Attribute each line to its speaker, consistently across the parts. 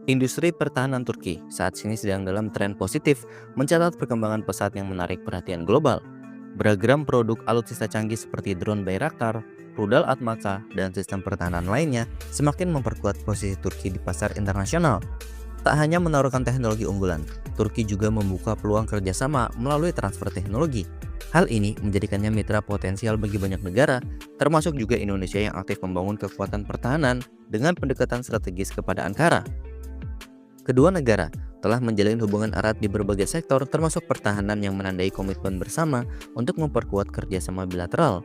Speaker 1: Industri pertahanan Turki saat ini sedang dalam tren positif, mencatat perkembangan pesat yang menarik perhatian global. Beragam produk alutsista canggih seperti drone Bayraktar, rudal Atmaca, dan sistem pertahanan lainnya semakin memperkuat posisi Turki di pasar internasional. Tak hanya menawarkan teknologi unggulan, Turki juga membuka peluang kerjasama melalui transfer teknologi. Hal ini menjadikannya mitra potensial bagi banyak negara, termasuk juga Indonesia yang aktif membangun kekuatan pertahanan dengan pendekatan strategis kepada Ankara. Kedua negara telah menjalin hubungan erat di berbagai sektor termasuk pertahanan yang menandai komitmen bersama untuk memperkuat kerjasama bilateral.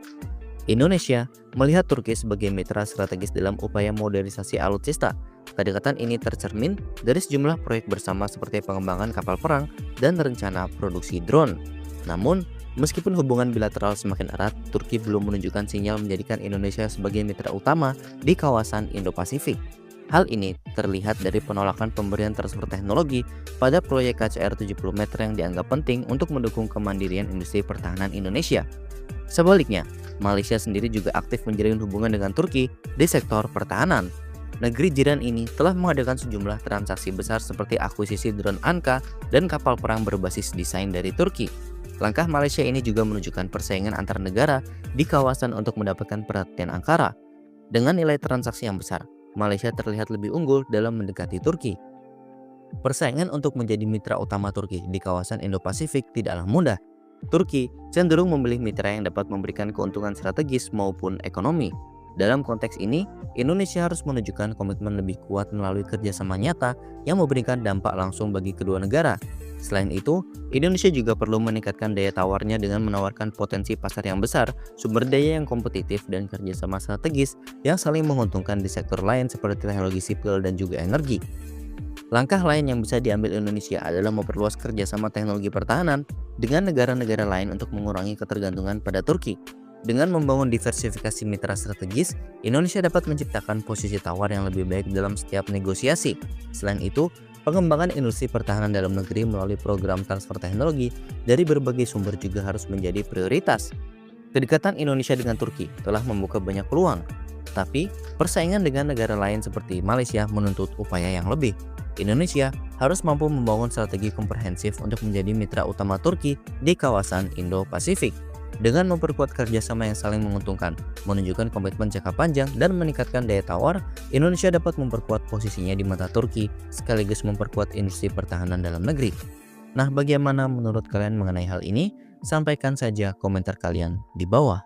Speaker 1: Indonesia melihat Turki sebagai mitra strategis dalam upaya modernisasi alutsista. Kedekatan ini tercermin dari sejumlah proyek bersama seperti pengembangan kapal perang dan rencana produksi drone. Namun, meskipun hubungan bilateral semakin erat, Turki belum menunjukkan sinyal menjadikan Indonesia sebagai mitra utama di kawasan Indo-Pasifik. Hal ini terlihat dari penolakan pemberian transfer teknologi pada proyek KCR 70 meter yang dianggap penting untuk mendukung kemandirian industri pertahanan Indonesia. Sebaliknya, Malaysia sendiri juga aktif menjalin hubungan dengan Turki di sektor pertahanan. Negeri jiran ini telah mengadakan sejumlah transaksi besar seperti akuisisi drone Anka dan kapal perang berbasis desain dari Turki. Langkah Malaysia ini juga menunjukkan persaingan antar negara di kawasan untuk mendapatkan perhatian Ankara. Dengan nilai transaksi yang besar, Malaysia terlihat lebih unggul dalam mendekati Turki. Persaingan untuk menjadi mitra utama Turki di kawasan Indo-Pasifik tidaklah mudah. Turki cenderung memilih mitra yang dapat memberikan keuntungan strategis maupun ekonomi. Dalam konteks ini, Indonesia harus menunjukkan komitmen lebih kuat melalui kerjasama nyata yang memberikan dampak langsung bagi kedua negara. Selain itu, Indonesia juga perlu meningkatkan daya tawarnya dengan menawarkan potensi pasar yang besar, sumber daya yang kompetitif, dan kerjasama strategis yang saling menguntungkan di sektor lain seperti teknologi sipil dan juga energi. Langkah lain yang bisa diambil Indonesia adalah memperluas kerjasama teknologi pertahanan dengan negara-negara lain untuk mengurangi ketergantungan pada Turki. Dengan membangun diversifikasi mitra strategis, Indonesia dapat menciptakan posisi tawar yang lebih baik dalam setiap negosiasi. Selain itu, pengembangan industri pertahanan dalam negeri melalui program transfer teknologi dari berbagai sumber juga harus menjadi prioritas. Kedekatan Indonesia dengan Turki telah membuka banyak peluang, tapi persaingan dengan negara lain seperti Malaysia menuntut upaya yang lebih. Indonesia harus mampu membangun strategi komprehensif untuk menjadi mitra utama Turki di kawasan Indo-Pasifik. Dengan memperkuat kerjasama yang saling menguntungkan, menunjukkan komitmen jangka panjang, dan meningkatkan daya tawar, Indonesia dapat memperkuat posisinya di mata Turki, sekaligus memperkuat industri pertahanan dalam negeri. Nah, bagaimana menurut kalian mengenai hal ini? Sampaikan saja komentar kalian di bawah.